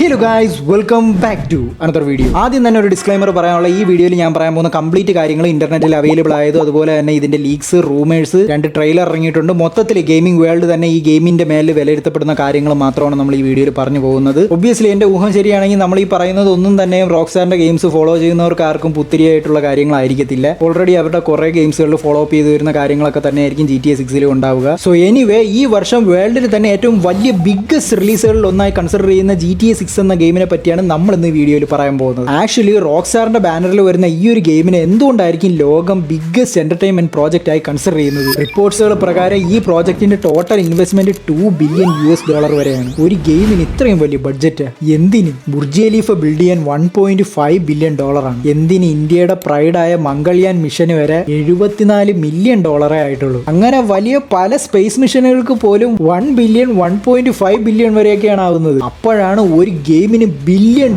Hello guys, welcome back to another video. ആദ്യം തന്നെ ഒരു ഡിസ്ക്ലൈമർ പറയാനുള്ള, ഈ വീഡിയോയിൽ ഞാൻ പറയാൻ പോകുന്ന കംപ്ലീറ്റ് കാര്യങ്ങൾ ഇന്റർനെറ്റിൽ അവൈലബിൾ ആയതും അതുപോലെ തന്നെ ഇതിന്റെ ലീക്സ്, റൂമേഴ്സ്, 2 ട്രെയിലർ ഇറങ്ങിയിട്ടുണ്ട്. മൊത്തത്തിൽ ഗെയിമിംഗ് വേൾഡ് തന്നെ ഈ ഗെയിമിന്റെ മേലിൽ വിലയിരുത്തപ്പെടുന്ന കാര്യങ്ങൾ മാത്രമാണ് നമ്മൾ ഈ വീഡിയോയിൽ പറഞ്ഞു പോകുന്നത്. ഒബ്വിയസ്ലി എന്റെ ഊഹം ശരിയാണെങ്കിൽ നമ്മൾ ഈ പറയുന്നത് ഒന്നും തന്നെ റോക്സ്റ്റാറിന്റെ ഗെയിംസ് ഫോളോ ചെയ്യുന്നവർക്ക് ആർക്കും പുത്തിരിയായിട്ടുള്ള കാര്യങ്ങളായിരിക്കത്തില്ല. ഓൾറെഡി അവരുടെ കുറെ ഗെയിംസുകളിൽ ഫോളോ അപ്പ് ചെയ്ത് വരുന്ന കാര്യങ്ങളൊക്കെ തന്നെ ആയിരിക്കും GTA 6 ഉണ്ടാവുക. സോ എനിവേ, ഈ വർഷം വേൾഡിൽ തന്നെ ഏറ്റവും വലിയ ബിഗ്ഗസ്റ്റ് റിലീസുകളിൽ ഒന്നായി കൺസിഡർ ചെയ്യുന്ന GTA 6 എന്ന ഗെയിമിനെ പറ്റിയാണ് നമ്മൾ ഇന്ന് വീഡിയോയിൽ പറയാൻ പോകുന്നത്. ആക്ച്വലി റോക്സ്റ്റാറിന്റെ ബാനറിൽ വരുന്ന ഈ ഒരു ഗെയിമിനെ എന്തുകൊണ്ടായിരിക്കും ലോകം ബിഗ്ഗസ്റ്റ് എന്റർടൈൻമെന്റ് പ്രോജക്റ്റ് ആയി കൺസിഡർ ചെയ്യുന്നത്? റിപ്പോർട്ട്സുകൾ പ്രകാരം ഈ പ്രോജക്റ്റിന്റെ ടോട്ടൽ ഇൻവെസ്റ്റ്മെന്റ് $2 ബില്യൺ വരെയാണ്. ഒരു ഗെയിമിന് ഇത്രയും വലിയ ബഡ്ജറ്റ് എന്തിന്? ബുർജ് ഖലീഫ ബിൽഡ് ചെയ്യാൻ $1.5 ബില്യൺ ആണ്. എന്തിന്? ഇന്ത്യയുടെ പ്രൈഡായ മംഗൾയാൻ മിഷന് വരെ $74 മില്യൺ ആയിട്ടുള്ളൂ. അങ്ങനെ വലിയ പല സ്പേസ് മിഷനുകൾക്ക് പോലും $1 ബില്യൺ, $1.5 ബില്യൺ വരെയൊക്കെയാണ് ആവുന്നത്. അപ്പോഴാണ് ഒരു ഗെയിമിന് $1 ബില്യൺ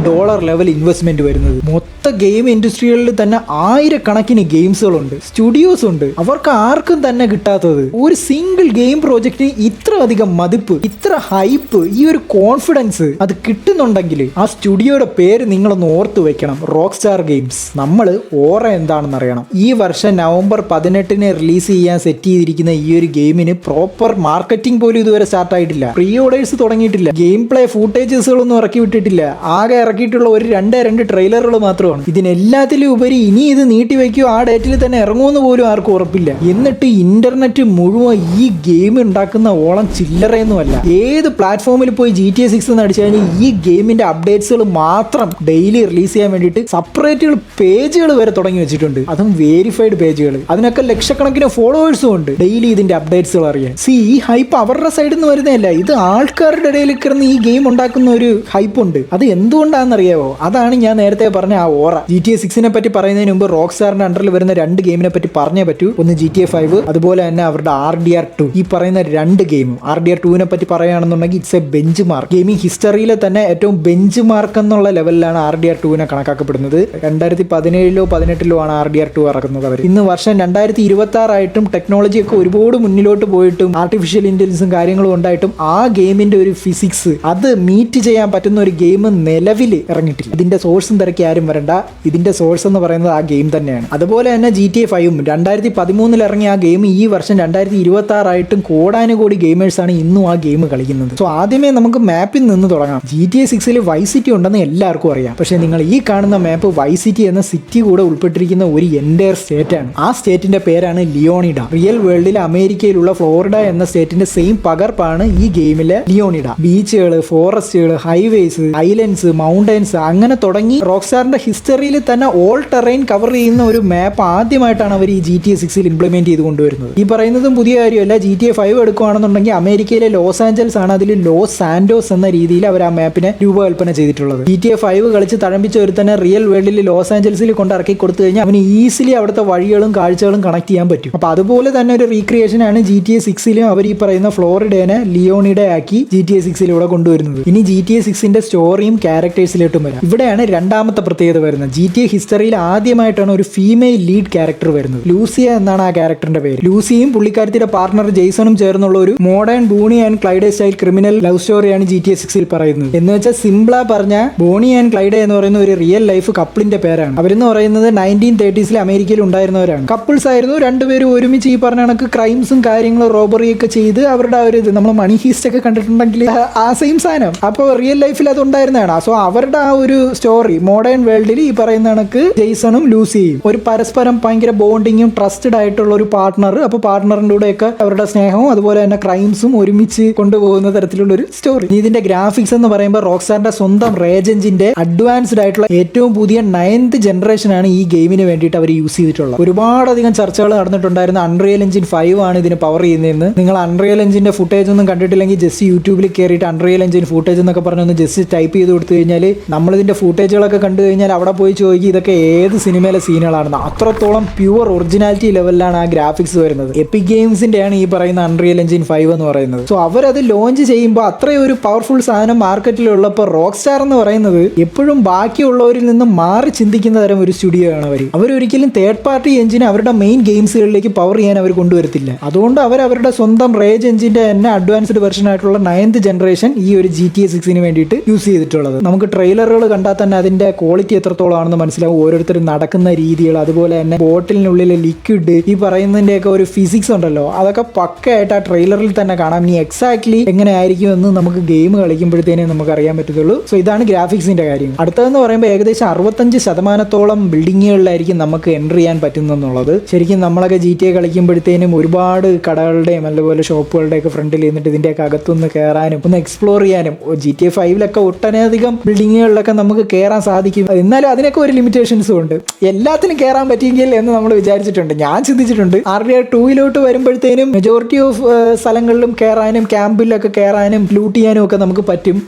ലെവൽ ഇൻവെസ്റ്റ്മെന്റ് വരുന്നത്. മൊത്ത ഗെയിം ഇൻഡസ്ട്രികളിൽ തന്നെ ആയിരക്കണക്കിന് ഗെയിംസുകളുണ്ട്, സ്റ്റുഡിയോസ് ഉണ്ട്. അവർക്ക് ആർക്കും തന്നെ കിട്ടാത്തത് ഒരു സിംഗിൾ ഗെയിം പ്രോജക്റ്റിന് ഇത്ര അധികം മതിപ്പ്, ഇത്ര ഹൈപ്പ്, ഈ ഒരു കോൺഫിഡൻസ് അത് കിട്ടുന്നുണ്ടെങ്കിൽ ആ സ്റ്റുഡിയോയുടെ പേര് നിങ്ങളൊന്ന് ഓർത്തു വെക്കണം, റോക്സ്റ്റാർ ഗെയിംസ്. നമ്മൾ ഓറ എന്താണെന്ന് അറിയണം. ഈ വർഷം നവംബർ 18 റിലീസ് ചെയ്യാൻ സെറ്റ് ചെയ്തിരിക്കുന്ന ഈ ഒരു ഗെയിമിന് പ്രോപ്പർ മാർക്കറ്റിംഗ് പോലും ഇതുവരെ സ്റ്റാർട്ട് ആയിട്ടില്ല. പ്രീ ഓർഡേഴ്സ് തുടങ്ങിയിട്ടില്ല. ഗെയിം പ്ലേ ഫൂട്ടേജസുകളൊന്നും ഇറക്കി വിട്ടിട്ടില്ല. ആകെ ഇറക്കിയിട്ടുള്ള ഒരു 2 ട്രെയിലറുകൾ മാത്രമാണ്. ഇതിനെല്ലാത്തിലും ഉപരി ഇനി ഇത് നീട്ടി വയ്ക്കുകയോ ആ ഡേറ്റിൽ തന്നെ ഇറങ്ങുമെന്ന് പോലും ആർക്കും ഉറപ്പില്ല. എന്നിട്ട് ഇന്റർനെറ്റ് മുഴുവൻ ഈ ഗെയിം ഉണ്ടാക്കുന്ന ഓളം ചില്ലറയൊന്നുമല്ല. ഏത് പ്ലാറ്റ്ഫോമിൽ പോയി GTA 6 എന്ന് അടിച്ചു കഴിഞ്ഞാൽ ഈ ഗെയിമിന്റെ അപ്ഡേറ്റ്സുകൾ മാത്രം ഡെയിലി റിലീസ് ചെയ്യാൻ വേണ്ടിയിട്ട് സെപ്പറേറ്റ് പേജുകൾ വരെ തുടങ്ങി വെച്ചിട്ടുണ്ട്. അതും വേരിഫൈഡ് പേജുകൾ. അതിനൊക്കെ ലക്ഷക്കണക്കിന് ഫോളോവേഴ്സും ഉണ്ട് ഡെയിലി ഇതിന്റെ അപ്ഡേറ്റ്സുകൾ അറിയാൻ. ഈ ഹൈപ്പ് അവരുടെ സൈഡിൽ നിന്ന് വരുന്നതല്ല, ഇത് ആൾക്കാരുടെ ഇടയിൽ കിടന്ന് ഈ ഗെയിം ഉണ്ടാക്കുന്ന ഒരു ഹൈപ്പ് ഉണ്ട്. അത് എന്തുകൊണ്ടാണെന്നറിയാവോ? അതാണ് ഞാൻ നേരത്തെ പറഞ്ഞ ആ ഓറ. GTA 6 പറ്റി പറയുന്നതിന് മുമ്പ് റോക്സ്റ്റാറിന്റെ അണ്ടറിൽ വരുന്ന 2 ഗെയിമിനെ പറ്റി പറഞ്ഞേ പറ്റൂ. ഒന്ന് GTA 5, അതുപോലെ തന്നെ അവരുടെ RDR 2. ഈ പറയുന്ന 2 ഗെയിമും, RDR 2 പറ്റി പറയുകയാണെന്നുണ്ടെങ്കിൽ it's a benchmark. Gaming ഹിസ്റ്ററിയിലെ തന്നെ ഏറ്റവും ബെഞ്ച് മാർക്ക് എന്നുള്ള ലെവലിലാണ് RDR 2 കണക്കാക്കപ്പെടുന്നത്. 2017 18 ആണ് RDR 2 ഇറക്കുന്നത്. അവർ ഇന്ന് വർഷം 2026 ആയിട്ടും ടെക്നോളജി ഒക്കെ ഒരുപാട് മുന്നിലോട്ട് പോയിട്ടും ആർട്ടിഫിഷ്യൽ ഇന്റലിജൻസും കാര്യങ്ങളും ഉണ്ടായിട്ടും ആ ഗെയിമിന്റെ ഒരു ഫിസിക്സ് അത് മീറ്റ് ചെയ്യാൻ പറ്റുന്ന ഒരു ഗെയിം നിലവിൽ ഇറങ്ങിയിട്ടില്ല. ഇതിന്റെ സോഴ്സും തിരക്കി ആരും വരണ്ട. ഇതിന്റെ സോഴ്സ് എന്ന് പറയുന്നത് ആ ഗെയിം തന്നെയാണ്. അതുപോലെ തന്നെ GTA 5 2013 ഇറങ്ങിയ ആ ഗെയിം ഈ വർഷം 2026 ആയിട്ടും കോടാനുകോടി ഗെയിമേഴ്സാണ് ഇന്നും ആ ഗെയിം കളിക്കുന്നത്. സോ ആദ്യമേ നമുക്ക് മാപ്പിൽ നിന്ന് തുടങ്ങാം. GTA 6 വൈസ് സിറ്റി ഉണ്ടെന്ന് എല്ലാവർക്കും അറിയാം. പക്ഷെ നിങ്ങൾ ഈ കാണുന്ന മാപ്പ് വൈസ് സിറ്റി എന്ന സിറ്റി കൂടെ ഉൾപ്പെട്ടിരിക്കുന്ന ഒരു എൻറ്റയർ സ്റ്റേറ്റ് ആണ്. ആ സ്റ്റേറ്റിന്റെ പേരാണ് ലിയോണിഡ. റിയൽ വേൾഡിലെ അമേരിക്കയിലുള്ള ഫ്ലോറിഡ എന്ന സ്റ്റേറ്റിന്റെ സെയിം പകർപ്പാണ് ഈ ഗെയിമിലെ ലിയോണിഡ. ബീച്ചുകൾ, ഫോറസ്റ്റുകൾ, ഹൈവേസ്, ഐലൻഡ്സ്, മൗണ്ടൻസ് അങ്ങനെ തുടങ്ങി റോക്സ്റ്റാറിന്റെ ഹിസ്റ്ററിയിൽ തന്നെ ഓൾ ടെറൈൻ കവർ ചെയ്യുന്ന ഒരു മാപ്പ് ആദ്യമായിട്ടാണ് അവർ ഈ GTA 6 ഇംപ്ലിമെന്റ് ചെയ്ത് കൊണ്ടുവരുന്നത്. ഈ പറയുന്നതും പുതിയ കാര്യമല്ല. GTA 5 എടുക്കുകയാണെന്നുണ്ടെങ്കിൽ അമേരിക്കയിലെ ലോസ് ആഞ്ചൽസ് ആണ് അതിൽ ലോസ് സാന്റോസ് എന്ന രീതിയിൽ അവർ ആ മാപ്പിനെ രൂപകൽപ്പന ചെയ്തിട്ടുള്ളത്. GTA 5 കളിച്ച് തഴമ്പിച്ച ഒരു തന്നെ റിയൽ വേൾഡിൽ ലോസ് ആഞ്ചൽസിൽ കൊണ്ട് ഇറക്കി കൊടുത്തു കഴിഞ്ഞാൽ അവന് ഈസിലി അവിടുത്തെ വഴികളും കാഴ്ചകളും കണക്ട് ചെയ്യാൻ പറ്റും. അപ്പൊ അതുപോലെ തന്നെ ഒരു റീക്രിയേഷൻ ആണ് GTA 6 അവർ ഈ പറയുന്ന ഫ്ലോറിഡേനെ ലിയോണിഡ ആക്കി GTA 6 കൊണ്ടുവരുന്നത്. ഇനി GTA 6 സ്റ്റോറിയും ക്യാരക്ടേഴ്സിലോട്ടും വരാം. ഇവിടെയാണ് രണ്ടാമത്തെ പ്രത്യേകത വരുന്നത്. GTA ഹിസ്റ്ററിയിൽ ആദ്യമായിട്ടാണ് ഒരു ഫീമെയിൽ ലീഡ് ക്യാരക്ടർ വരുന്നത്. ലൂസിയ എന്നാണ് ആ ക്യാരക്ടറിന്റെ പേര്. ലൂസിയും പുള്ളിക്കാരത്തിന്റെ പാർട്ണർ ജെയ്സണും ചേർന്നുള്ള ഒരു modern Bonnie and Clyde style criminal love സ്റ്റോറിയാണ് GTA 6 പറയുന്നത്. എന്ന് വെച്ചാൽ സിംപ്ലാ പറഞ്ഞ ബോണി ആൻഡ് ക്ലൈഡെ എന്ന് പറയുന്ന ഒരു റിയൽ ലൈഫ് കപ്പിളിന്റെ പേരാണ്. അവരെന്ന് പറയുന്നത് 1930s അമേരിക്കയിൽ ഉണ്ടായിരുന്നവരാണ്. കപ്പിൾസ് ആയിരുന്നു. രണ്ടുപേരും ഒരുമിച്ച് ഈ പറഞ്ഞ കണക്ക് ക്രൈംസും കാര്യങ്ങളും റോബറി ഒക്കെ ചെയ്ത് അവരുടെ ഒരു നമ്മൾ മണി ഹീസ്റ്റ് ഒക്കെ കണ്ടിട്ടുണ്ടെങ്കിൽ ആ സെയിം സാധനം അപ്പോൾ റിയൽ ലൈഫിൽ അത് ഉണ്ടായിരുന്നതാണ്. സോ അവരുടെ ആ ഒരു സ്റ്റോറി മോഡേൺ വേൾഡിൽ ഈ പറയുന്ന കണക്ക് ജെയ്സണും ലൂസിയും ഒരു പരസ്പരം ഭയങ്കര ബോണ്ടിങ്ങും ട്രസ്റ്റഡ് ആയിട്ടുള്ള ഒരു പാർട്ണർ. അപ്പോൾ പാർട്ണറിന്റെ കൂടെയൊക്കെ അവരുടെ സ്നേഹവും അതുപോലെ തന്നെ ക്രൈംസും ഒരുമിച്ച് കൊണ്ടുപോകുന്ന തരത്തിലുള്ള ഒരു സ്റ്റോറി. ഇതിന്റെ ഗ്രാഫിക്സ് എന്ന് പറയുമ്പോൾ റോക്സ്റ്റാറിന്റെ സ്വന്തം റേജ് എഞ്ചിന്റെ അഡ്വാൻസ്ഡ് ആയിട്ടുള്ള ഏറ്റവും പുതിയ 9th ജനറേഷൻ ആണ് ഈ ഗെയിമിന് വേണ്ടിയിട്ട് അവർ യൂസ് ചെയ്തിട്ടുള്ളത്. ഒരുപാടധികം ചർച്ചകൾ നടന്നിട്ടുണ്ടായിരുന്ന അൺറിയൽ എഞ്ചിൻ 5 ആണ് ഇതിന് പവർ ചെയ്യുന്നതെന്ന്. നിങ്ങൾ അൺറിയൽ എഞ്ചിന്റെ ഫുട്ടേജ് ഒന്നും കണ്ടിട്ടില്ലെങ്കിൽ ജസ്റ്റ് യൂട്യൂബിൽ കയറിയിട്ട് അൺറിയൽ എഞ്ചിൻ ഫുട്ടേജ് എന്നൊക്കെ പറഞ്ഞൊന്ന് ജസ്റ്റ് ടൈപ്പ് ചെയ്ത് കൊടുത്തു കഴിഞ്ഞാൽ നമ്മളിതിന്റെ ഫുട്ടേജുകളൊക്കെ കണ്ടു കഴിഞ്ഞാൽ അവിടെ പോയി ചോദിക്കും ഇതൊക്കെ ഏത് സിനിമയിലെ സീനുകളാണെന്ന്. അത്രത്തോളം പ്യുവർ ഒറിജിനാലിറ്റി ലെവലിലാണ് ആ ഗ്രാഫിക്സ് വരുന്നത്. എപ്പിക് ഗെയിംസിന്റെ ആണ് ഈ പറയുന്ന അൺറിയൽ എഞ്ചിൻ 5 എന്ന് പറയുന്നത്. സോ അവരത് ലോഞ്ച് ചെയ്യുമ്പോൾ അത്രയും ഒരു പവർഫുൾ സാധനം മാർക്കറ്റിലുള്ളപ്പോൾ റോക്സ്റ്റാർ എന്ന് പറയുന്നത് എപ്പോഴും ബാക്കിയുള്ളവരിൽ നിന്ന് മാറി ചിന്തിക്കുന്ന തരം ഒരു സ്റ്റുഡിയോ ആണ് അവർ. അവരൊരിക്കലും തേർഡ് പാർട്ടി എഞ്ചിനെ അവരുടെ മെയിൻ ഗെയിംസുകളിലേക്ക് പവർ ചെയ്യാൻ അവർ കൊണ്ടുവരത്തില്ല. അതുകൊണ്ട് അവരുടെ സ്വന്തം റേജ് എഞ്ചിന്റെ തന്നെ അഡ്വാൻസ്ഡ് വെർഷൻ ആയിട്ടുള്ള 9th ജനറേഷൻ ഈ ഒരു GTA 6 വേണ്ടിയിട്ട് യൂസ് ചെയ്തിട്ടുള്ളത്. നമുക്ക് ട്രെയിലറുകൾ കണ്ടാൽ തന്നെ അതിന്റെ ക്വാളിറ്റി എത്രത്തോളം ആണെന്ന് മനസ്സിലാവും. ഓരോരുത്തരും നടക്കുന്ന രീതികൾ, അതുപോലെ തന്നെ ബോട്ടിലിനുള്ളിലെ ലിക്വിഡ്, ഈ പറയുന്നതിന്റെയൊക്കെ ഒരു ഫിസിക്സ് ഉണ്ടല്ലോ, അതൊക്കെ പക്കയായിട്ട് ആ ട്രെയിലറിൽ തന്നെ കാണാം. ഇനി എക്സാക്ട്ലി എങ്ങനെ ആയിരിക്കും എന്ന് നമുക്ക് ഗെയിം കളിക്കുമ്പോഴത്തേനേ നമുക്ക് അറിയാൻ പറ്റത്തുള്ളൂ. സോ ഇതാണ് ഗ്രാഫിക്സിന്റെ കാര്യം. അടുത്തതെന്ന് പറയുമ്പോൾ ഏകദേശം 65% ബിൽഡിങ്ങുകളിലായിരിക്കും നമുക്ക് എൻട്രി ചെയ്യാൻ പറ്റുന്നെന്നുള്ളത്. ശരിക്കും നമ്മളൊക്കെ GTA കളിക്കുമ്പോഴത്തേനും ഒരുപാട് കടകളുടെയും അതുപോലെ ഷോപ്പുകളുടെയൊക്കെ ഫ്രണ്ടിൽ നിന്നിട്ട് ഇതിന്റെയൊക്കെ അകത്തുനിന്ന് കയറാനും ഒന്ന് എക്സ്പ്ലോർ ചെയ്യാനും, GTA 5 ഒട്ടനധികം ബിൽഡിങ്ങുകളിലൊക്കെ നമുക്ക് കയറാൻ സാധിക്കും. എന്നാലും അതിനൊക്കെ ഒരു ലിമിറ്റേഷൻസും ഉണ്ട്. എല്ലാത്തിനും കയറാൻ പറ്റിയെങ്കിൽ എന്ന് നമ്മൾ വിചാരിച്ചിട്ടുണ്ട്, ഞാൻ ചിന്തിച്ചിട്ടുണ്ട്. RDR 2 വരുമ്പോഴത്തേനും മെജോറിറ്റി ഓഫ് സ്ഥലങ്ങളിലും കയറാനും ക്യാമ്പിലൊക്കെ കയറാനും ലൂട്ട് ചെയ്യാനും ഒക്കെ നമുക്ക് പറ്റും.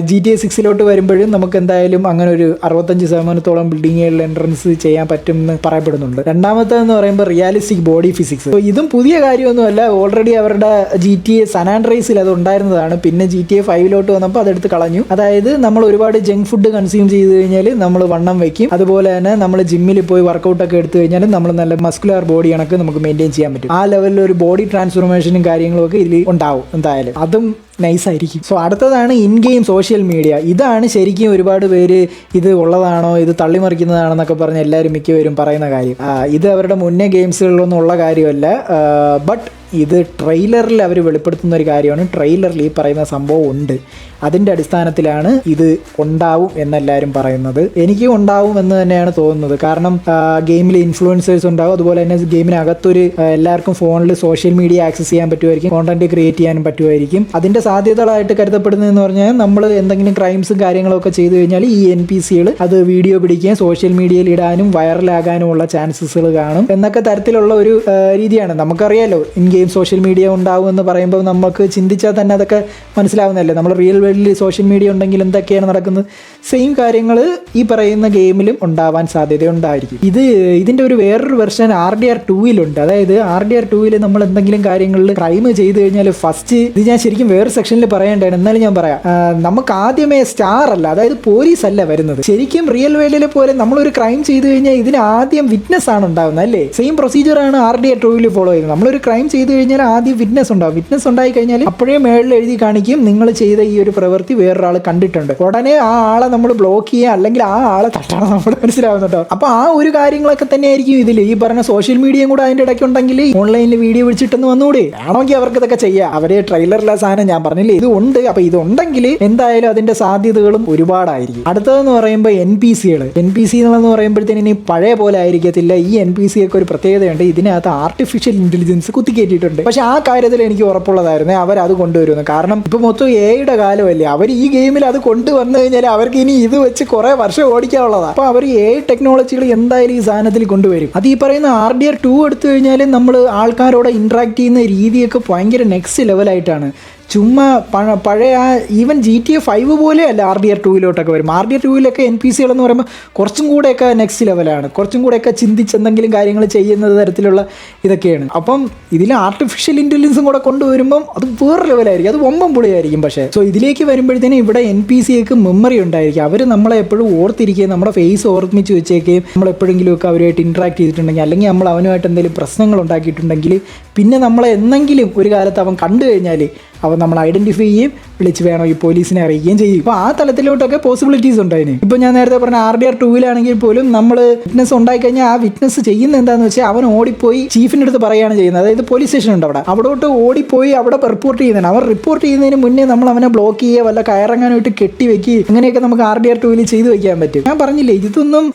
GTA 6 വരുമ്പോഴും നമുക്ക് എന്തായാലും അങ്ങനെ ഒരു 65% ബിൽഡിങ്ങുകളിൽ എൻട്രൻസ് ചെയ്യാൻ പറ്റും എന്ന് പറയപ്പെടുന്നുണ്ട്. രണ്ടാമത്തേന്ന് പറയുമ്പോൾ റിയാലിസ്റ്റിക് ബോഡി ഫിസിക്സ്. ഇതും പുതിയ കാര്യമൊന്നുമല്ല, ഓൾറെഡി അവരുടെ GTA San Andreasൽ അത് ഉണ്ടായിരുന്നതാണ്. പിന്നെ GTA 5 വന്നപ്പോൾ അതെടുത്ത് കളഞ്ഞു. അതായത് നമ്മൾ ഒരുപാട് ജങ്ക് ഫുഡ് കൺസ്യൂം ചെയ്ത് കഴിഞ്ഞാൽ നമ്മൾ വണ്ണം വയ്ക്കും. അതുപോലെ തന്നെ നമ്മൾ ജിമ്മിൽ പോയി വർക്കൗട്ട് ഒക്കെ എടുത്തു കഴിഞ്ഞാൽ നമ്മൾ നല്ല മസ്കുലർ ബോഡി കണക്ക് നമുക്ക് മെയിൻറ്റെയിൻ ചെയ്യാൻ പറ്റും. ആ ലെവലിൽ ഒരു ബോഡി ട്രാൻസ്ഫോർമേഷനും കാര്യങ്ങളും ഒക്കെ ഇതിൽ ഉണ്ടാവും എന്തായാലും. അതും നൈസായിരിക്കും. സോ അടുത്തതാണ് ഇൻ ഗെയിം സോഷ്യൽ മീഡിയ. ഇതാണ് ശരിക്കും ഒരുപാട് പേര് ഇത് ഉള്ളതാണോ, ഇത് തള്ളിമറിക്കുന്നതാണെന്നൊക്കെ പറഞ്ഞ് എല്ലാവരും മിക്കവരും പറയുന്ന കാര്യം. ഇത് അവരുടെ മുന്നേ ഗെയിംസുകളിലൊന്നും ഉള്ള കാര്യമല്ല. ബട്ട് ഇത് ട്രെയിലറിൽ അവർ വെളിപ്പെടുത്തുന്ന ഒരു കാര്യമാണ്. ട്രെയിലറിൽ ഈ പറയുന്ന സംഭവം ഉണ്ട്. അതിൻ്റെ അടിസ്ഥാനത്തിലാണ് ഇത് ഉണ്ടാവും എന്നെല്ലാവരും പറയുന്നത്. എനിക്കും ഉണ്ടാവും എന്ന് തന്നെയാണ് തോന്നുന്നത്. കാരണം ഗെയിമിൽ ഇൻഫ്ലുവൻസേഴ്സ് ഉണ്ടാവും. അതുപോലെ തന്നെ ഗെയിമിനകത്തൊരു എല്ലാവർക്കും ഫോണിൽ സോഷ്യൽ മീഡിയ ആക്സസ് ചെയ്യാൻ പറ്റുമായിരിക്കും, കോണ്ടന്റ് ക്രിയേറ്റ് ചെയ്യാനും പറ്റുമായിരിക്കും. അതിൻ്റെ സാധ്യതകളായിട്ട് കരുതപ്പെടുന്നതെന്ന് പറഞ്ഞാൽ നമ്മൾ എന്തെങ്കിലും ക്രൈംസും കാര്യങ്ങളൊക്കെ ചെയ്തു കഴിഞ്ഞാൽ ഈ NPCകൾ അത് വീഡിയോ പിടിക്കുകയും സോഷ്യൽ മീഡിയയിൽ ഇടാനും വൈറലാകാനുമുള്ള ചാൻസസുകൾ കാണും എന്നൊക്കെ തരത്തിലുള്ള ഒരു രീതിയാണ്. നമുക്കറിയാലോ ഇൻ ഗെയിം സോഷ്യൽ മീഡിയ ഉണ്ടാവും എന്ന് പറയുമ്പോൾ നമുക്ക് ചിന്തിച്ചാൽ തന്നെ അതൊക്കെ മനസ്സിലാവുന്നതല്ലേ. നമ്മൾ റിയൽ വേൾഡിൽ സോഷ്യൽ മീഡിയ ഉണ്ടെങ്കിൽ എന്തൊക്കെയാണ് നടക്കുന്നത്, സെയിം കാര്യങ്ങൾ ഈ പറയുന്ന ഗെയിമിലും ഉണ്ടാവാൻ സാധ്യതയുണ്ടായിരിക്കും. ഇതിൻ്റെ ഒരു വേറൊരു വെർഷൻ RDR 2 അതായത് RDR 2 നമ്മൾ എന്തെങ്കിലും കാര്യങ്ങളിൽ ക്രൈം ചെയ്ത് കഴിഞ്ഞാൽ ഫസ്റ്റ്, ഇത് ഞാൻ ശരിക്കും വേറെ സെക്ഷനിൽ പറയേണ്ടതാണ്, എന്നാലും ഞാൻ പറയാം. നമുക്ക് ആദ്യമേ സ്റ്റാർ അല്ല, അതായത് പോലീസ് അല്ല വരുന്നത്. ശരിക്കും റിയൽ വേൾഡിലെ പോലെ നമ്മളൊരു ക്രൈം ചെയ്ത് കഴിഞ്ഞാൽ ഇതിന് ആദ്യം വിറ്റ്നസ് ആണ് ഉണ്ടാകുന്നത് അല്ലേ. സെയിം പ്രൊസീജിയറാണ് RDR 2 ഫോളോ ചെയ്യുന്നത്. നമ്മളൊരു ക്രൈം ചെയ്ത് കഴിഞ്ഞാൽ ആദ്യം വിറ്റ്നസ് ഉണ്ടാവും. വിറ്റ്നസ് ഉണ്ടായി കഴിഞ്ഞാൽ അപ്പോഴേ മേളിൽ എഴുതി കാണിക്കും നിങ്ങൾ ചെയ്ത ഈ ഒരു പ്രവൃത്തി വേറൊരാൾ കണ്ടിട്ടുണ്ട്. ഉടനെ ആ ആളെ നമ്മൾ ബ്ലോക്ക് ചെയ്യുക അല്ലെങ്കിൽ ആ ആളെ തട്ടണം, നമ്മൾ മനസ്സിലാവുന്നുണ്ടോ. അപ്പൊ ആ ഒരു കാര്യങ്ങളൊക്കെ തന്നെയായിരിക്കും ഇതിൽ. ഈ പറഞ്ഞ സോഷ്യൽ മീഡിയയും കൂടെ അതിന്റെ ഇടയ്ക്ക് ഉണ്ടെങ്കിൽ ഓൺലൈനിൽ വീഡിയോ വിളിച്ചിട്ടെന്ന് വന്നുകൂടെ, വേണമെങ്കിൽ അവർക്ക് ഇതൊക്കെ ചെയ്യാം. അവര് ട്രെയിലറിലെ സാധനം ഞാൻ പറഞ്ഞില്ലേ ഇത് ഉണ്ട്. അപ്പൊ ഇതുണ്ടെങ്കിൽ എന്തായാലും അതിന്റെ സാധ്യതകളും ഒരുപാടായിരിക്കും. അടുത്തതെന്ന് പറയുമ്പോൾ NPCകൾ എന്ന് പറയുമ്പോഴത്തേന് ഇനി പഴയ പോലെ ആയിരിക്കത്തില്ല. ഈ NPC ഒക്കെ ഒരു പ്രത്യേകതയുണ്ട്, ഇതിനകത്ത് ആർട്ടിഫിഷ്യൽ ഇന്റലിജൻസ് കുത്തിക്കേറ്റിട്ടുണ്ട്. പക്ഷെ ആ കാര്യത്തിൽ എനിക്ക് ഉറപ്പുള്ളതായിരുന്നു അവരത് കൊണ്ടുവരുന്നു. കാരണം ഇപ്പൊ മൊത്തം AI കാലമല്ലേ, അവർ ഈ ഗെയിമിൽ അത് കൊണ്ടുവന്നു കഴിഞ്ഞാൽ അവർക്ക് ഇനി ഇത് വെച്ച് കുറെ വർഷം ഓടിക്കാനുള്ളതാണ്. അപ്പൊ അവർ AI ടെക്നോളജികൾ എന്തായാലും ഈ സാധനത്തിൽ കൊണ്ടുവരും. അത് ഈ പറയുന്ന RDR 2 എടുത്തു കഴിഞ്ഞാൽ നമ്മൾ ആൾക്കാരോട് ഇന്ററാക്ട് ചെയ്യുന്ന രീതിയൊക്കെ ഭയങ്കര നെക്സ്റ്റ് ലെവലായിട്ടാണ്. ചുമ്മാ പഴയ ഈവൻ GTA 5 പോലെയല്ല RDR 2 വരും. RDR 2 NPCകൾ എന്ന് പറയുമ്പോൾ കുറച്ചും കൂടെയൊക്കെ നെക്സ്റ്റ് ലെവലാണ്, കുറച്ചും കൂടെയൊക്കെ ചിന്തിച്ച് എന്തെങ്കിലും കാര്യങ്ങൾ ചെയ്യുന്നത് തരത്തിലുള്ള ഇതൊക്കെയാണ്. അപ്പം ഇതിൽ ആർട്ടിഫിഷ്യൽ ഇൻ്റലിജൻസും കൂടെ കൊണ്ടുവരുമ്പം അത് വേറെ ലെവലായിരിക്കും, അത് വമ്പം പൊളിയായിരിക്കും. പക്ഷേ സോ ഇതിലേക്ക് വരുമ്പോഴത്തേനും ഇവിടെ NPCക്ക് മെമ്മറി ഉണ്ടായിരിക്കും. അവർ നമ്മളെ എപ്പോഴും ഓർത്തിരിക്കുകയും നമ്മുടെ ഫേസ് ഓർമ്മിച്ച് വെച്ചേക്കുകയും നമ്മൾ എപ്പോഴെങ്കിലുമൊക്കെ അവരുമായിട്ട് ഇൻട്രാക്ട് ചെയ്തിട്ടുണ്ടെങ്കിൽ അല്ലെങ്കിൽ നമ്മൾ അവനുമായിട്ട് എന്തെങ്കിലും പ്രശ്നങ്ങൾ ഉണ്ടാക്കിയിട്ടുണ്ടെങ്കിൽ പിന്നെ നമ്മളെ എന്തെങ്കിലും ഒരു കാലത്ത് അവൻ കണ്ടു കഴിഞ്ഞാൽ അവൻ നമ്മൾ ഐഡന്റിഫൈ ചെയ്യുകയും വിളിച്ച് വേണം ഈ പോലീസിനെ അറിയിക്കുകയും ചെയ്യും. അപ്പോൾ ആ തലത്തിലോട്ടൊക്കെ പോസിബിലിറ്റീസ് ഉണ്ട് അതിന്. ഇപ്പോൾ ഞാൻ നേരത്തെ പറഞ്ഞ RDR 2 പോലും നമ്മൾ വിറ്റ്നസ് ഉണ്ടായിക്കഴിഞ്ഞാൽ ആ വിറ്റ്നസ് ചെയ്യുന്ന എന്താണെന്ന് വെച്ചാൽ അവൻ ഓടിപ്പോയി ചീഫിൻ്റെ അടുത്ത് പറയുകയാണ് ചെയ്യുന്നത്. അതായത് പോലീസ് സ്റ്റേഷൻ ഉണ്ട് അവിടോട്ട് ഓടിപ്പോയി അവിടെ റിപ്പോർട്ട് ചെയ്യുന്നതാണ്. അവർ റിപ്പോർട്ട് ചെയ്യുന്നതിന് മുന്നേ നമ്മൾ അവനെ ബ്ലോക്ക് ചെയ്യുക, വല്ല കയറങ്ങാനായിട്ട് കെട്ടി വെക്കുക, അങ്ങനെയൊക്കെ നമുക്ക് RDR 2 ചെയ്ത് വെക്കാൻ പറ്റും. ഞാൻ പറഞ്ഞില്ലേ ഇതൊന്നും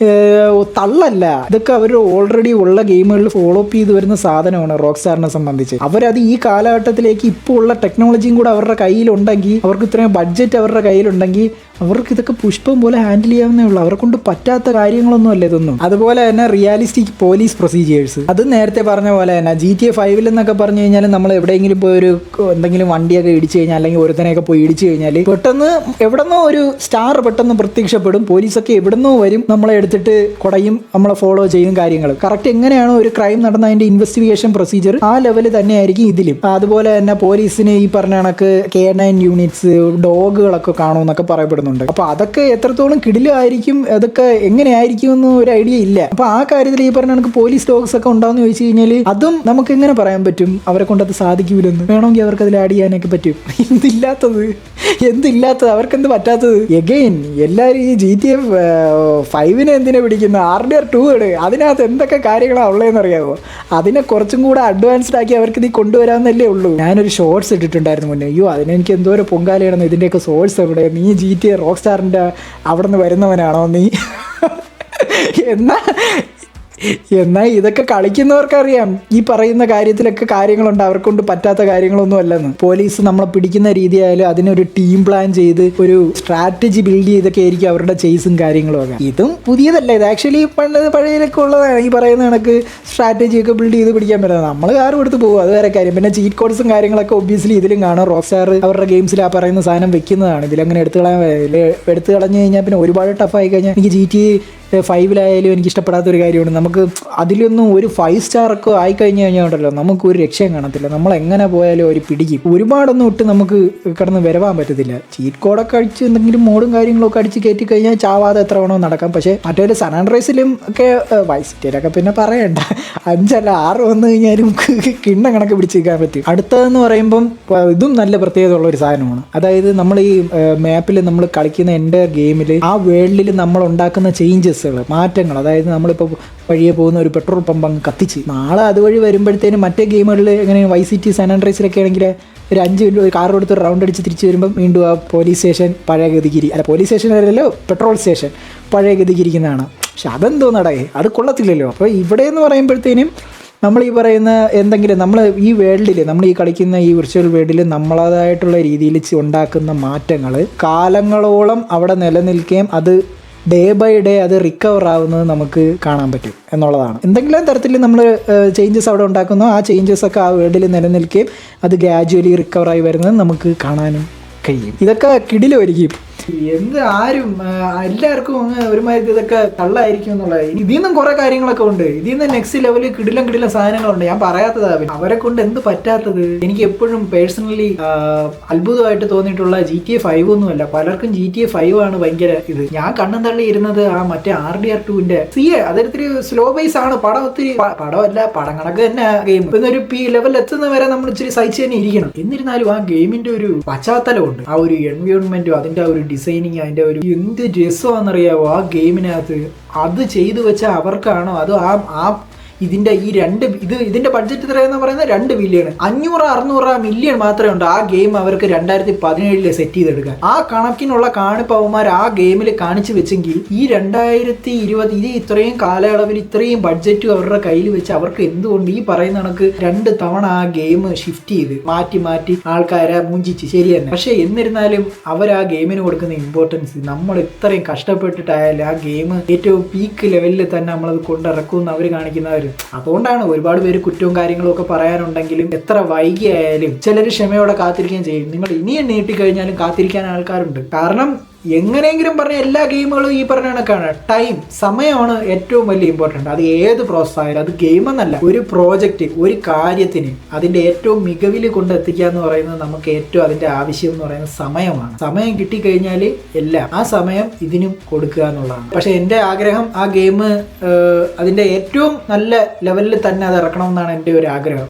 തള്ളല്ല, ഇതൊക്കെ അവർ ഓൾറെഡി ഉള്ള ഗെയിമുകളിൽ ഫോളോ അപ്പ് ചെയ്ത് വരുന്ന സാധനമാണ്. റോക്സ്റ്റാറിനെ സംബന്ധിച്ച് അവരത് ഈ കാലഘട്ടത്തിലേക്ക് ഇപ്പോൾ ഉള്ള ടെക്നോളജിയും കൂടെ അവരുടെ കയ്യിലുണ്ടെങ്കിൽ, അവർക്ക് ഇത്രയും ബഡ്ജറ്റ് അവരുടെ കയ്യിലുണ്ടെങ്കിൽ അവർക്ക് ഇതൊക്കെ പുഷ്പം പോലെ ഹാൻഡിൽ ചെയ്യാവുന്നേ ഉള്ളൂ. അവരെ കൊണ്ട് പറ്റാത്ത കാര്യങ്ങളൊന്നും അല്ല ഇതൊന്നും. അതുപോലെ തന്നെ റിയാലിസ്റ്റിക് പോലീസ് പ്രൊസീജിയേഴ്സ്, അത് നേരത്തെ പറഞ്ഞ പോലെ തന്നെ GTA 5 എന്നൊക്കെ പറഞ്ഞു കഴിഞ്ഞാൽ നമ്മൾ എവിടെയെങ്കിലും പോയി ഒരു എന്തെങ്കിലും വണ്ടിയൊക്കെ ഇടിച്ചു കഴിഞ്ഞാൽ അല്ലെങ്കിൽ ഒരുത്തനെയൊക്കെ പോയി ഇടിച്ചു കഴിഞ്ഞാൽ പെട്ടെന്ന് എവിടെന്നോ ഒരു സ്റ്റാർ പെട്ടെന്ന് പ്രത്യക്ഷപ്പെടും. പോലീസൊക്കെ എവിടെന്നോ വരും, നമ്മളെ എടുത്തിട്ട് കുടയും നമ്മളെ ഫോളോ ചെയ്യും കാര്യങ്ങൾ. കറക്റ്റ് എങ്ങനെയാണോ ഒരു ക്രൈം നടന്ന അതിന്റെ ഇൻവെസ്റ്റിഗേഷൻ പ്രൊസീജിയർ ആ ലെവൽ തന്നെയായിരിക്കും ഇതിലും. അതുപോലെ തന്നെ പോലീസിന് ഈ പറഞ്ഞ കണക്ക് K9 യൂണിറ്റ് യൂണിറ്റ്സ്, ഡോഗുകളൊക്കെ കാണുമെന്നൊക്കെ പറയപ്പെടുന്നുണ്ട്. അപ്പോൾ അതൊക്കെ എത്രത്തോളം കിടിലമായിരിക്കും, അതൊക്കെ എങ്ങനെയായിരിക്കും എന്ന് ഒരു ഐഡിയ ഇല്ല. അപ്പോൾ ആ കാര്യത്തിൽ ഈ പറഞ്ഞ കണക്ക് പോലീസ് ഡോഗ്സ് ഒക്കെ ഉണ്ടാവുമെന്ന് ചോദിച്ചു കഴിഞ്ഞാൽ അതും നമുക്ക് എങ്ങനെ പറയാൻ പറ്റും അവരെ കൊണ്ട് അത് സാധിക്കൂലെന്ന്? വേണമെങ്കിൽ അവർക്ക് അതിൽ ആഡ് ചെയ്യാനൊക്കെ പറ്റും. എന്തില്ലാത്തത് അവർക്കെന്ത് പറ്റാത്തത്? എഗെയിൻ എല്ലാവരും ഈ GTA 5 എന്തിനാ പിടിക്കുന്നത്? RDR 2 അതിനകത്ത് എന്തൊക്കെ കാര്യങ്ങളാണ് ഉള്ളതെന്ന് അറിയാമോ? അതിനെ കുറച്ചും കൂടെ അഡ്വാൻസ്ഡ് ആക്കി അവർക്ക് ഇത് കൊണ്ടുവരാമെന്നല്ലേ ഉള്ളൂ. ഞാനൊരു ഷോർട്സ് ഇട്ടിട്ടുണ്ടായിരുന്നു മുന്നേ. അയ്യോ അതിനെനിക്ക് എന്തോരം പൊങ്കാലയാണെന്ന്. ഇതിൻ്റെയൊക്കെ സോഴ്സ് എവിടെ? നീ GTA റോക്സ്റ്റാറിൻ്റെ അവിടെ നിന്ന് വരുന്നവനാണോ നീ? എന്നാൽ ഇതൊക്കെ കളിക്കുന്നവർക്കറിയാം ഈ പറയുന്ന കാര്യത്തിലൊക്കെ കാര്യങ്ങളുണ്ട്, അവർക്കൊണ്ട് പറ്റാത്ത കാര്യങ്ങളൊന്നും അല്ലെന്ന്. പോലീസ് നമ്മളെ പിടിക്കുന്ന രീതിയായാലും അതിനൊരു ടീം പ്ലാൻ ചെയ്ത് ഒരു സ്ട്രാറ്റജി ബിൽഡ് ചെയ്തൊക്കെ ആയിരിക്കും അവരുടെ ചേസും കാര്യങ്ങളും ഒക്കെ. ഇതും പുതിയതല്ല, ഇത് ആക്ച്വലി പഴയതൊക്കെ ഉള്ളതാണ്. ഈ പറയുന്ന കണക്ക് സ്ട്രാറ്റജി ഒക്കെ ബിൽഡ് ചെയ്ത് പിടിക്കാൻ പറ്റുന്നത്. നമ്മൾ കാറും എടുത്ത് പോകും, അത് വേറെ കാര്യം. പിന്നെ ചീറ്റ് കോഡ്സും കാര്യങ്ങളൊക്കെ ഒബ്വിയസ്ലി ഇതിലും കാണും. റോക്സ്റ്റാർ അവരുടെ ഗെയിംസിൽ ആ പറയുന്ന സാധനം വെക്കുന്നതാണ്. ഇതിലങ്ങനെ എടുത്തു കളഞ്ഞു കഴിഞ്ഞാൽ പിന്നെ ഒരുപാട് ടഫായി കഴിഞ്ഞാൽ എനിക്ക് GTA 5 എനിക്ക് ഇഷ്ടപ്പെടാത്തൊരു കാര്യമാണ്. നമുക്ക് അതിലൊന്നും ഒരു 5 സ്റ്റാർ ഒക്കെ ആയിക്കഴിഞ്ഞ് കഴിഞ്ഞാൽ ഉണ്ടല്ലോ നമുക്ക് ഒരു രക്ഷയും കാണത്തില്ല. നമ്മൾ എങ്ങനെ പോയാലും ഒരു പിടിക്കും. ഒരുപാടൊന്നും ഇട്ട് നമുക്ക് കിടന്ന് വരവാൻ പറ്റത്തില്ല. ചീറ്റ് കോഡൊക്കെ അടിച്ച് എന്തെങ്കിലും മോഡും കാര്യങ്ങളൊക്കെ അടിച്ച് കയറ്റി കഴിഞ്ഞാൽ ചാവാതെ എത്ര വേണോ നടക്കാം. പക്ഷേ മറ്റേ സാൻ ആൻഡ്രിയാസിലും ഒക്കെ വൈസ് സിറ്റിയിലൊക്കെ പിന്നെ പറയണ്ട, 5 അല്ല 6 വന്നു കഴിഞ്ഞാലും കിണ്ണ കണക്ക് പിടിച്ചിരിക്കാൻ പറ്റും. അടുത്തതെന്ന് പറയുമ്പം ഇതും നല്ല പ്രത്യേകത ഉള്ള ഒരു സാധനമാണ്. അതായത് നമ്മൾ ഈ മാപ്പിൽ നമ്മൾ കളിക്കുന്ന എൻ്റെ ഗെയിമിൽ ആ വേൾഡിൽ നമ്മൾ ഉണ്ടാക്കുന്ന ചേഞ്ചസ്, മാറ്റങ്ങൾ, അതായത് നമ്മളിപ്പോൾ വഴിയെ പോകുന്ന ഒരു പെട്രോൾ പമ്പ് അങ്ങ് കത്തിച്ച് നാളെ അതുവഴി വരുമ്പോഴത്തേനും മറ്റേ ഗെയിമുകളിൽ എങ്ങനെ വൈസ് സിറ്റി സാൻ ആൻഡ്രിയാസിലൊക്കെ ആണെങ്കിൽ ഒരു 5 മിനിറ്റ് ഒരു കാർ എടുത്ത് റൗണ്ട് അടിച്ച് തിരിച്ച് വരുമ്പം വീണ്ടും ആ പോലീസ് സ്റ്റേഷൻ പഴയ ഗതിക്കിരി, അല്ല പോലീസ് സ്റ്റേഷൻ അല്ലല്ലോ പെട്രോൾ സ്റ്റേഷൻ പഴയ ഗതിക്കിരിക്കുന്നതാണ്. പക്ഷെ അതെന്തോ നടക്കേ, അത് കൊള്ളത്തില്ലല്ലോ. അപ്പോൾ ഇവിടെ എന്ന് പറയുമ്പോഴത്തേനും നമ്മൾ ഈ പറയുന്ന എന്തെങ്കിലും നമ്മൾ ഈ വേൾഡിൽ നമ്മൾ ഈ കളിക്കുന്ന ഈ വിർച്വൽ വേൾഡിൽ നമ്മളതായിട്ടുള്ള രീതിയിൽ ഉണ്ടാക്കുന്ന മാറ്റങ്ങൾ കാലങ്ങളോളം അവിടെ നിലനിൽക്കുകയും അത് ഡേ ബൈ ഡേ അത് റിക്കവർ ആവുന്നത് നമുക്ക് കാണാൻ പറ്റും എന്നുള്ളതാണ്. എന്തെങ്കിലും തരത്തിൽ നമ്മൾ ചേഞ്ചസ് അവിടെ ഉണ്ടാക്കുന്നു, ആ ചേഞ്ചസ് ഒക്കെ ആ വേൾഡിൽ നിലനിൽക്കുകയും അത് ഗ്രാജുവലി റിക്കവറായി വരുന്നത് നമുക്ക് കാണാനും കഴിയും. ഇതൊക്കെ കിടിലൊരുക്കും. എന്ത് ആരും എല്ലാവർക്കും അങ്ങ് ഒരുമാതിരി ഇതൊക്കെ തള്ളായിരിക്കും എന്നുള്ളത്. ഇതിൽ നിന്നും കുറെ കാര്യങ്ങളൊക്കെ ഉണ്ട്. ഇതിൽ നിന്ന് നെക്സ്റ്റ് ലെവലിൽ കിടിലം സാധനങ്ങളുണ്ട്. ഞാൻ പറയാത്തതാണ് അവരെ കൊണ്ട് എന്ത് പറ്റാത്തത്. എനിക്ക് എപ്പോഴും പേഴ്സണലി അത്ഭുതമായിട്ട് തോന്നിയിട്ടുള്ള GTA 5 ഒന്നുമല്ല, പലർക്കും GTA 5 ആണ് ഭയങ്കര ഇത്. ഞാൻ കണ്ണും തള്ളി ഇരുന്നത് ആ മറ്റേ RDR 2 അതൊരിത്തിരി സ്ലോ ബേസ് ആണ്. പടം ഒത്തിരി പടമല്ല, പടം കണക്ക് തന്നെ ഗെയിം. ഒരു ലെവൽ എത്തുന്ന വരെ നമ്മൾ ഇച്ചിരി സഹിച്ച് തന്നെ ഇരിക്കണം. എന്നിരുന്നാലും ആ ഗെയിമിന്റെ ഒരു പശ്ചാത്തലമുണ്ട്, ആ ഒരു എൻവയോൺമെന്റും അതിന്റെ ഒരു ഡിസൈനിങ്, അതിന്റെ ഒരു എന്ത് രസമാണെന്നറിയാവോ ആ ഗെയിമിനകത്ത്. അത് ചെയ്തു വെച്ചാൽ അവർക്കാണോ അതോ ആ ഇതിന്റെ ഈ ഇതിന്റെ ബഡ്ജറ്റ് എത്രയെന്ന് പറയുന്നത് 2 ബില്യൺ, 500-600 മില്യൺ മാത്രമേ ഉണ്ട് ആ ഗെയിം അവർക്ക് 2017 സെറ്റ് ചെയ്തെടുക്കാൻ. ആ കണക്കിനുള്ള കാണിപ്പവന്മാർ ആ ഗെയിമിൽ കാണിച്ചു വെച്ചെങ്കിൽ ഈ 2020 ഇത് ഇത്രയും കാലയളവിൽ ഇത്രയും ബഡ്ജറ്റ് അവരുടെ കയ്യിൽ വെച്ച് അവർക്ക് എന്തുകൊണ്ട് ഈ പറയുന്ന കണക്ക് 2 തവണ ആ ഗെയിം ഷിഫ്റ്റ് ചെയ്ത് മാറ്റി ആൾക്കാരെ മുഞ്ചിച്ച് ശരി തന്നെ. പക്ഷെ എന്നിരുന്നാലും അവർ ആ ഗെയിമിന് കൊടുക്കുന്ന ഇമ്പോർട്ടൻസ്, നമ്മൾ ഇത്രയും കഷ്ടപ്പെട്ടിട്ടായാലും ആ ഗെയിം ഏറ്റവും പീക്ക് ലെവലിൽ തന്നെ നമ്മളത് കൊണ്ടിറക്കുമെന്ന് അവർ കാണിക്കുന്നവർ. അതുകൊണ്ടാണ് ഒരുപാട് പേര് കുറ്റവും കാര്യങ്ങളും ഒക്കെ പറയാനുണ്ടെങ്കിലും എത്ര വൈകിയായാലും ചിലർ ക്ഷമയോടെ കാത്തിരിക്കുകയും ചെയ്യും. നിങ്ങൾ ഇനിയും നീട്ടിക്കഴിഞ്ഞാലും കാത്തിരിക്കാൻ ആൾക്കാരുണ്ട്. കാരണം എങ്ങനെയെങ്കിലും പറഞ്ഞ എല്ലാ ഗെയിമുകളും ഈ പറഞ്ഞ കണക്കാണ്. സമയമാണ് ഏറ്റവും വലിയ ഇമ്പോർട്ടൻ്റ്. അത് ഏത് പ്രോസസ് ആയാലും, അത് ഗെയിം എന്നല്ല, ഒരു പ്രോജക്റ്റ്, ഒരു കാര്യത്തിന് അതിൻ്റെ ഏറ്റവും മികവിൽ കൊണ്ടെത്തിക്കുക എന്ന് പറയുന്നത് നമുക്ക് ഏറ്റവും അതിൻ്റെ ആവശ്യം എന്ന് പറയുന്നത് സമയമാണ്. സമയം കിട്ടിക്കഴിഞ്ഞാൽ എല്ലാം ആ സമയം ഇതിനും കൊടുക്കുക എന്നുള്ളതാണ്. പക്ഷെ എൻ്റെ ആഗ്രഹം ആ ഗെയിം അതിൻ്റെ ഏറ്റവും നല്ല ലെവലിൽ തന്നെ അത് ഇറക്കണം എന്നാണ് എൻ്റെ ഒരു ആഗ്രഹം.